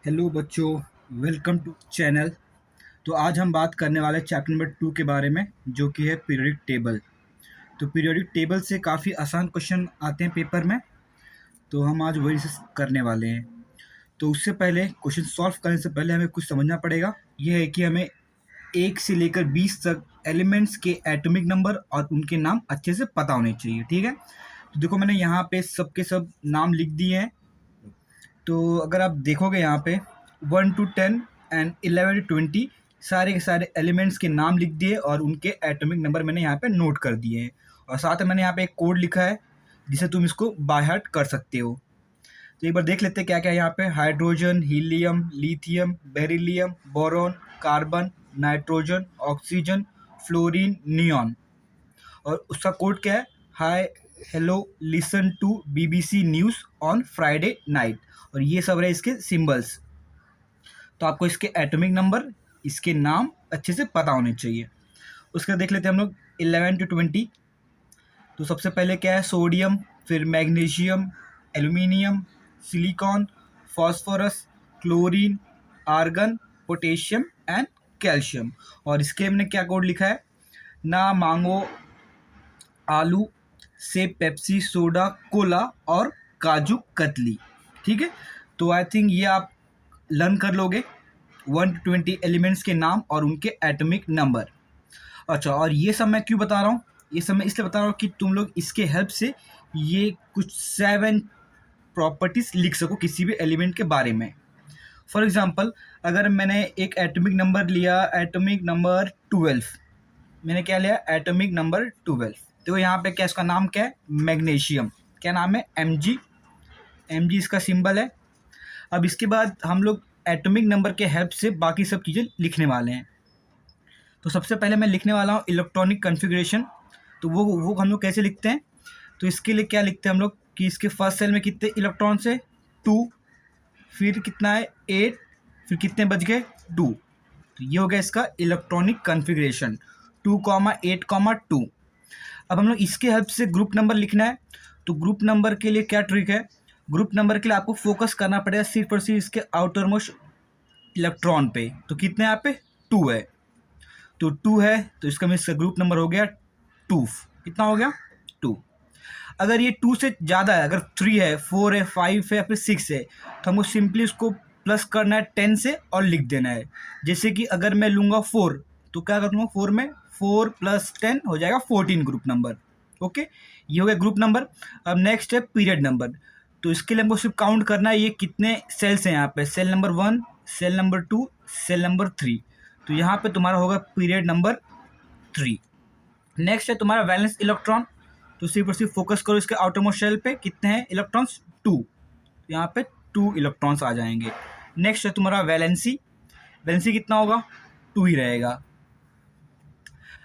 Hello बच्चों, welcome to channel. तो आज हम बात करने वाले चैप्टर नंबर 2 के बारे में, जो कि है पीरियोडिक टेबल। तो पीरियोडिक टेबल से काफ़ी आसान क्वेश्चन आते हैं पेपर में, तो हम आज वही से करने वाले हैं। तो उससे पहले, क्वेश्चन सॉल्व करने से पहले हमें कुछ समझना पड़ेगा। यह है कि हमें 1 से लेकर 20 तक एलिमेंट्स के एटॉमिक नंबर और उनके नाम अच्छे से पता होने चाहिए, ठीक है। तो देखो, मैंने यहाँ पे सब के सब नाम लिख दिए हैं। तो अगर आप देखोगे यहाँ पे 1 to 10 एंड 11 to 20 सारे के सारे एलिमेंट्स के नाम लिख दिए और उनके एटॉमिक नंबर मैंने यहाँ पे नोट कर दिए हैं। और साथ में मैंने यहाँ पे एक कोड लिखा है जिसे तुम इसको बाय हार्ट कर सकते हो। तो एक बार देख लेते हैं क्या क्या है यहाँ पे। Hydrogen, helium, lithium, beryllium, boron, carbon, nitrogen, oxygen, fluorine, neon. और उसका कोड क्या है? Hi, hello, listen to BBC news on Friday night. और ये सब रहे इसके सिंबल्स। तो आपको इसके एटॉमिक नंबर, इसके नाम अच्छे से पता होने चाहिए। उसके बाद देख लेते हैं हम लोग 11 to 20। तो सबसे पहले क्या है? सोडियम, फिर magnesium, aluminium, silicon, phosphorus, chlorine, argon, potassium and calcium. और इसके हमने क्या कोड लिखा है? ना मांगो आलू, सेब, पेप्सी, सोडा, कोला और काजू कतली, ठीक है। तो आई थिंक ये आप लर्न कर लोगे 1 to 20 एलिमेंट्स के नाम और उनके एटॉमिक नंबर। अच्छा, और ये सब मैं क्यों बता रहा हूँ? ये सब मैं इसलिए बता रहा हूँ कि तुम लोग इसके हेल्प से ये कुछ 7 प्रॉपर्टीज लिख सको किसी भी एलिमेंट के बारे में। फॉर एग्जाम्पल, अगर मैंने एक एटॉमिक नंबर लिया, एटॉमिक नंबर 12। मैंने क्या लिया? Atomic number 12। तो यहाँ पे क्या, इसका नाम क्या है? मैग्नीशियम। क्या नाम है? Mg। Mg इसका सिंबल है। अब इसके बाद हम लोग एटॉमिक नंबर के हेल्प से बाकी सब चीज़ें लिखने वाले हैं। तो सबसे पहले मैं लिखने वाला हूँ इलेक्ट्रॉनिक कन्फिग्रेशन। तो वो हम लोग कैसे लिखते हैं? तो इसके लिए क्या लिखते हैं हम लोग कि इसके फर्स्ट सेल में कितने इलेक्ट्रॉन्स है? 2। फिर कितना है? 8। फिर कितने बच गए? 2। तो ये हो गया इसका इलेक्ट्रॉनिक कन्फिग्रेशन, 2, 8, 2। अब हम लोग इसके हेल्प से ग्रुप नंबर लिखना है। तो ग्रुप नंबर के लिए क्या ट्रिक है? ग्रुप नंबर के लिए आपको फोकस करना पड़ेगा सिर्फ और सिर्फ इसके आउटर मोस्ट इलेक्ट्रॉन पे। तो कितने यहाँ पे? 2 है। तो 2 है तो इसका मीन्स ग्रुप नंबर हो गया 2। कितना हो गया? 2। अगर ये 2 से ज़्यादा है, अगर 3 है, 4 है, 5 है या फिर 6 है, तो हमको सिंपली उसको प्लस करना है 10 से और लिख देना है। जैसे कि अगर मैं लूँगा 4, तो क्या करूँगा? 4 में 4 + 10 हो जाएगा 14 ग्रुप नंबर। ओके, ये हो गया ग्रुप नंबर। अब नेक्स्ट है पीरियड नंबर। तो इसके लिए हमको सिर्फ काउंट करना है ये कितने सेल्स हैं यहाँ पे। Cell number 1, cell number 2, cell number 3। तो यहाँ पे तुम्हारा होगा पीरियड नंबर 3। नेक्स्ट है तुम्हारा वैलेंस इलेक्ट्रॉन। तो सिर्फ और सिर्फ फोकस करो इसके आउटर मोस्ट शेल पे, कितने हैं इलेक्ट्रॉन्स? 2। यहाँ पे 2 इलेक्ट्रॉन्स आ जाएंगे। नेक्स्ट है तुम्हारा वैलेंसी। वैलेंसी कितना होगा? 2 ही रहेगा।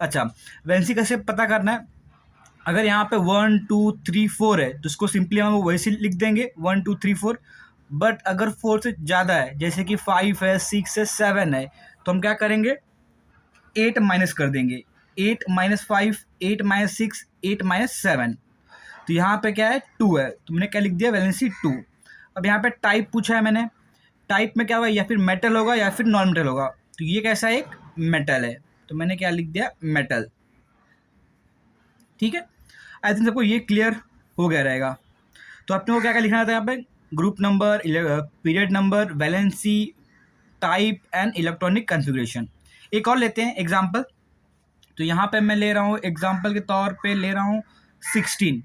अच्छा, वैलेंसी कैसे पता करना है? अगर यहाँ पे 1, 2, 3, 4 है तो इसको सिंपली हम वैसे लिख देंगे 1, 2, 3, 4। बट अगर 4 से ज़्यादा है, जैसे कि 5 है, 6 है, 7 है, तो हम क्या करेंगे? 8 माइनस कर देंगे। 8 - 5, 8 - 6, 8 - 7। तो यहाँ पे क्या है? 2 है। तुमने क्या लिख दिया? वैलेंसी 2। अब यहाँ पे टाइप पूछा है मैंने। टाइप में क्या होगा? या फिर मेटल होगा या फिर नॉन मेटल होगा। तो ये कैसा है? एक मेटल है। तो मैंने क्या लिख दिया? मेटल। ठीक है, आई थिंक सबको ये क्लियर हो गया रहेगा। तो अपने को क्या क्या लिखना था यहाँ पे? Group number, period number, valency, type and electronic configuration. एक और लेते हैं एग्जाम्पल। तो यहाँ पे मैं ले रहा हूँ एग्जाम्पल के तौर पे ले रहा हूँ 16।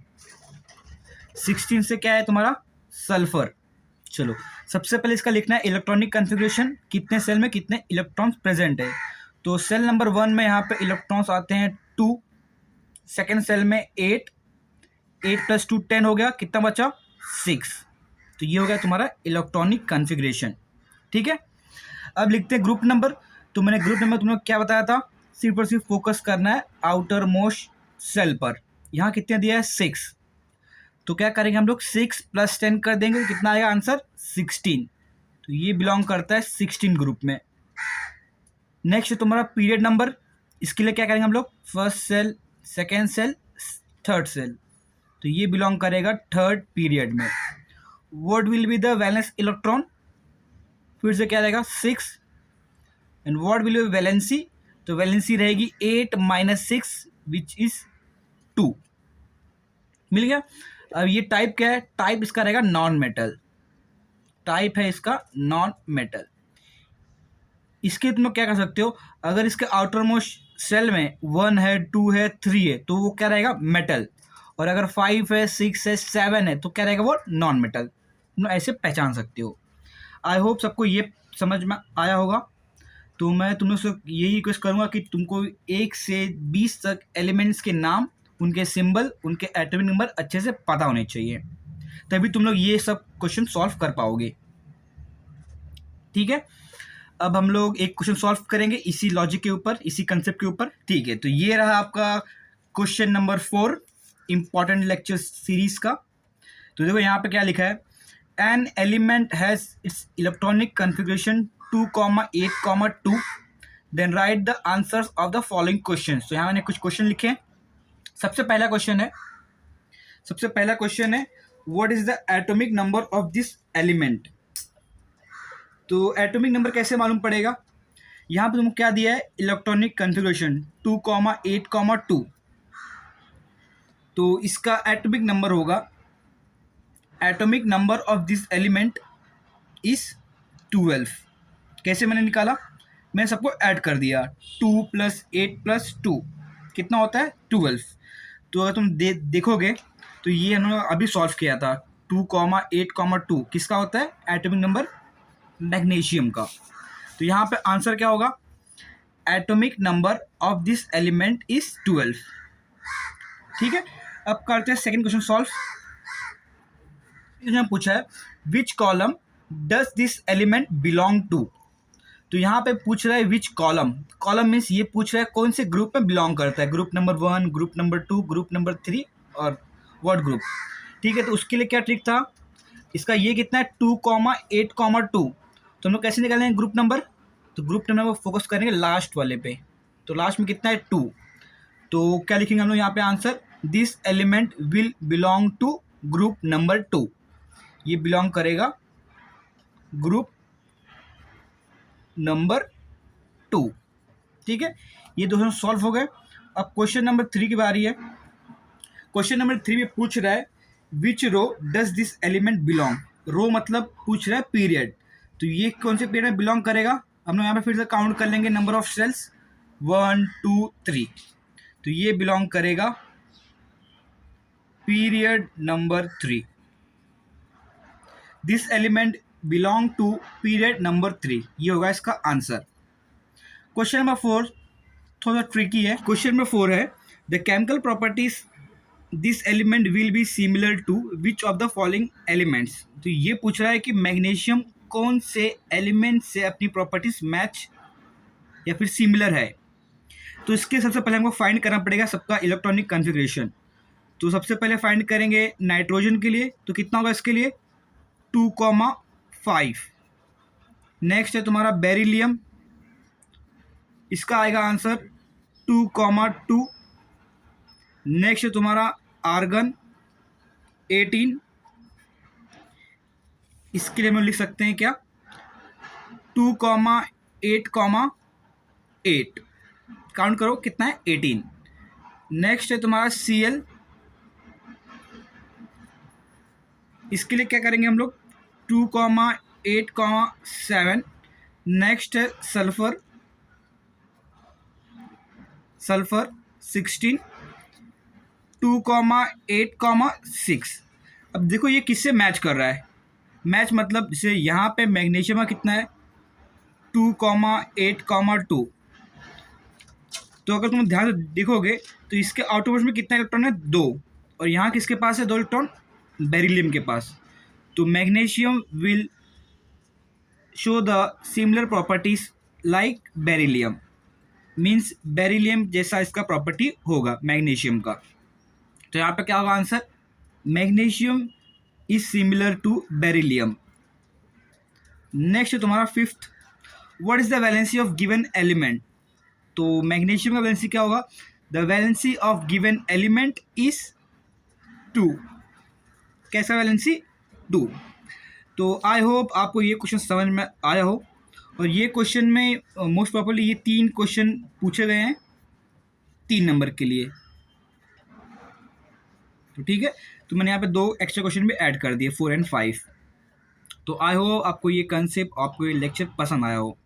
16 से क्या है तुम्हारा? सल्फर। चलो, सबसे पहले इसका लिखना है इलेक्ट्रॉनिक कन्फिग्रेशन, कितने सेल में कितने इलेक्ट्रॉन्स प्रेजेंट है। तो सेल नंबर 1 में यहाँ पे इलेक्ट्रॉन्स आते हैं 2। सेकेंड सेल में 8। 8 + 2 10 हो गया। कितना बचा? 6। तो ये हो गया तुम्हारा इलेक्ट्रॉनिक कन्फिग्रेशन। ठीक है, अब लिखते हैं ग्रुप नंबर। तो मैंने ग्रुप नंबर तुमने क्या बताया था? सिर्फ और सिर्फ फोकस करना है आउटर मोस्ट सेल पर। यहाँ कितने दिया है? 6। तो क्या करेंगे हम लोग? 6 + 10 कर देंगे। कितना आएगा आंसर? 16। तो ये बिलोंग करता है 16 ग्रुप में। नेक्स्ट तुम्हारा पीरियड नंबर। इसके लिए क्या करेंगे हम लोग? First cell, second cell, third cell. तो ये बिलोंग करेगा थर्ड पीरियड में। What will be the valence electron? फिर से क्या रहेगा 6 and what will be valency, तो वैलेंसी रहेगी 8 माइनस 6 विच इज 2। मिल गया। अब ये टाइप क्या है, टाइप इसका रहेगा नॉन मेटल, टाइप है इसका नॉन मेटल। इसके तुम लोग क्या कर सकते हो, अगर इसके आउटर मोस्ट सेल में 1 है 2 है 3 है तो वो क्या रहेगा मेटल, और अगर 5 है 6 है 7 है तो क्या रहेगा वो नॉन मेटल। तुम लोग ऐसे पहचान सकते हो। आई होप सबको ये समझ में आया होगा। तो मैं तुम लोग से यही रिक्वेस्ट करूँगा कि तुमको 1 से 20 तक एलिमेंट्स के नाम, उनके सिंबल, उनके एटॉमिक नंबर अच्छे से पता होने चाहिए, तभी तुम लोग ये सब क्वेश्चन सॉल्व कर पाओगे। ठीक है, अब हम लोग एक क्वेश्चन सॉल्व करेंगे इसी लॉजिक के ऊपर, इसी कंसेप्ट के ऊपर। ठीक है, तो ये रहा आपका question number 4 important lecture series का। तो देखो यहाँ पे क्या लिखा है, an element has its electronic configuration 2,8,2 then write the answers of the following question. तो यहाँ मैंने कुछ क्वेश्चन लिखे हैं। सबसे पहला क्वेश्चन है what is the atomic number of this element. तो एटॉमिक नंबर कैसे मालूम पड़ेगा, यहाँ पे तुमको क्या दिया है, इलेक्ट्रॉनिक कॉन्फ़िगरेशन 2,8,2, तो इसका एटॉमिक नंबर होगा, atomic number of this element is 12। कैसे मैंने निकाला, मैंने सबको ऐड कर दिया, 2 + 8 + 2 कितना होता है 12। तो अगर तुम देखोगे तो ये हमने अभी सॉल्व किया था, 2,8,2 किसका होता है एटॉमिक नंबर, मैग्नीशियम का। तो यहाँ पे आंसर क्या होगा, atomic number of this element is 12। ठीक है, अब करते हैं सेकंड क्वेश्चन सॉल्व। इसमें पूछा है which column does this element belong to. तो यहाँ पे पूछ रहा है विच कॉलम, कॉलम मीन्स ये पूछ रहा है कौन से ग्रुप में बिलोंग करता है, group number 1, group number 2, group number 3 और व्हाट ग्रुप। ठीक है, तो उसके लिए क्या ट्रिक था, इसका ये कितना है 2,8,2, तो हम लोग कैसे निकालेंगे ग्रुप नंबर, तो ग्रुप नंबर फोकस करेंगे लास्ट वाले पे, तो लास्ट में कितना है 2, तो क्या लिखेंगे हम लोग यहाँ पे answer, this element will belong to group number 2, ये बिलोंग करेगा ग्रुप नंबर 2। ठीक है, ये दोनों सॉल्व हो गए। अब क्वेश्चन नंबर 3 की बारी है। क्वेश्चन नंबर 3 में पूछ रहा है विच रो डज दिस एलिमेंट बिलोंग, रो मतलब पूछ रहा है पीरियड, तो ये कौन से पीरियड में बिलोंग करेगा, हम लोग यहाँ पे फिर से काउंट कर लेंगे नंबर ऑफ सेल्स 1 2 3, तो ये बिलोंग करेगा period number 3, this element belong to period number 3, ये होगा इसका आंसर। क्वेश्चन नंबर 4 थोड़ा ट्रिकी है। क्वेश्चन नंबर 4 है the chemical properties this element will be similar to which of the following elements. तो ये पूछ रहा है कि मैग्नीशियम कौन से एलिमेंट से अपनी प्रॉपर्टीज मैच या फिर सिमिलर है। तो इसके सबसे पहले हमको फाइंड करना पड़ेगा सबका इलेक्ट्रॉनिक कॉन्फ़िगरेशन। तो सबसे पहले फाइंड करेंगे नाइट्रोजन के लिए, तो कितना होगा इसके लिए 2,5। नेक्स्ट है तुम्हारा बेरिलियम, इसका आएगा आंसर 2,2। नेक्स्ट है तुम्हारा आर्गन 18, इसके लिए हम लिख सकते हैं क्या 2,8,8, काउंट करो कितना है 18। नेक्स्ट है तुम्हारा Cl, इसके लिए क्या करेंगे हम लोग 2,8,7। नेक्स्ट है सल्फर 16, 2,8,6। अब देखो ये किससे मैच कर रहा है, मैच मतलब जैसे यहाँ पे मैग्नीशियम का कितना है 2,8,2, तो अगर तुम ध्यान से देखोगे तो इसके आउटरमोस्ट में कितना इलेक्ट्रॉन है 2, और यहाँ किसके पास है 2 इलेक्ट्रॉन, बेरिलियम के पास। तो magnesium will show the similar properties like beryllium, means beryllium जैसा इसका प्रॉपर्टी होगा मैग्नीशियम का। तो यहाँ पे क्या होगा answer, magnesium is similar to beryllium. Next तुम्हारा 5th, what is the valency of given element. तो मैग्नीशियम का वैलेंसी क्या होगा, the valency of given element is 2, कैसा वैलेंसी 2। तो आई होप आपको ये क्वेश्चन समझ में आया हो। और ये क्वेश्चन में मोस्ट प्रॉपर्ली ये 3 क्वेश्चन पूछे गए हैं 3 नंबर के लिए। तो ठीक है, तो मैंने यहाँ पे 2 एक्स्ट्रा क्वेश्चन भी ऐड कर दिए 4 एंड 5। तो आई होप आपको ये कंसेप्ट, आपको ये लेक्चर पसंद आया हो।